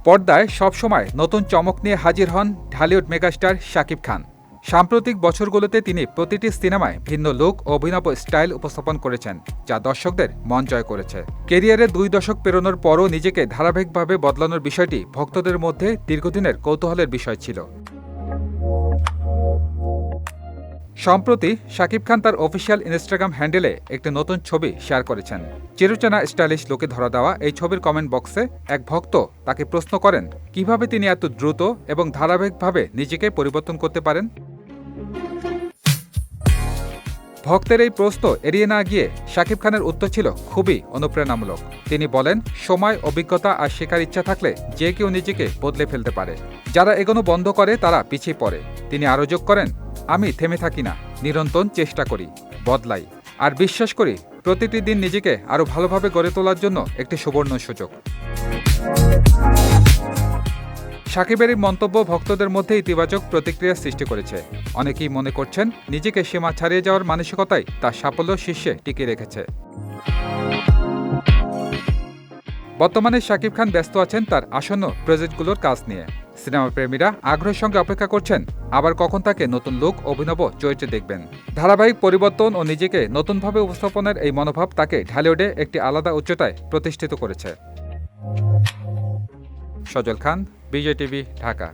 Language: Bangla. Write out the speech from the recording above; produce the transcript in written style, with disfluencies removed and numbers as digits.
পর্দায় সবসময় নতুন চমক নিয়ে হাজির হন ঢালিউড মেগাস্টার শাকিব খান। সাম্প্রতিক বছরগুলোতে তিনি প্রতিটি সিনেমায় ভিন্ন লুক ও অভিনব স্টাইল উপস্থাপন করেছেন, যা দর্শকদের মন জয় করেছে। কেরিয়ারে 2 দশক পেরোনোর পরও নিজেকে ধারাবাহিকভাবে বদলানোর বিষয়টি ভক্তদের মধ্যে দীর্ঘদিনের কৌতূহলের বিষয় ছিল। সম্প্রতি শাকিব খান তার অফিসিয়াল ইনস্টাগ্রাম হ্যান্ডেলে একটি নতুন ছবি শেয়ার করেছেন। চিরচেনা স্টাইলিশ লুকে ধরা দেওয়া এই ছবির কমেন্ট বক্সে এক ভক্ত তাকে প্রশ্ন করেন কিভাবে তিনি এত দ্রুত এবং ধারাবাহিকভাবে নিজেকে পরিবর্তন করতে পারেন। ভক্তের এই প্রশ্ন এড়িয়ে না গিয়ে শাকিব খানের উত্তর ছিল খুবই অনুপ্রেরণামূলক। তিনি বলেন, সময়, অভিজ্ঞতা আর শেখার ইচ্ছা থাকলে যে কেউ নিজেকে বদলে ফেলতে পারে। যারা এগোনো বন্ধ করে তারা পিছিয়ে পড়ে। তিনি আরও যোগ করেন, আমি থেমে থাকি না, নিরন্তর চেষ্টা করি, বদলাই, আর বিশ্বাস করি প্রতিটি দিন নিজেকে আরও ভালোভাবে গড়ে তোলার জন্য একটি সুবর্ণ সুযোগ। শাকিবের এই মন্তব্য ভক্তদের মধ্যে ইতিবাচক প্রতিক্রিয়া সৃষ্টি করেছে। অনেকেই মনে করছেন নিজেকে সীমা ছাড়িয়ে যাওয়ার মানসিকতাই তার সাফল্য শীর্ষে টিকিয়ে রেখেছে। বর্তমানে শাকিব খান ব্যস্ত আছেন তার আসন্ন প্রজেক্টগুলোর কাজ নিয়ে। সিনেমা প্রেমীরা আগ্রহের সঙ্গে অপেক্ষা করছেন আবার কখন তাকে নতুন লুক, অভিনব চরিত্রে দেখবেন। ধারাবাহিক পরিবর্তন ও নিজেকে নতুনভাবে উপস্থাপনের এই মনোভাব তাকে ঢালিউডে একটি আলাদা উচ্চতায় প্রতিষ্ঠিত করেছে। সজল খান, বিজয় টিভি, ঢাকা।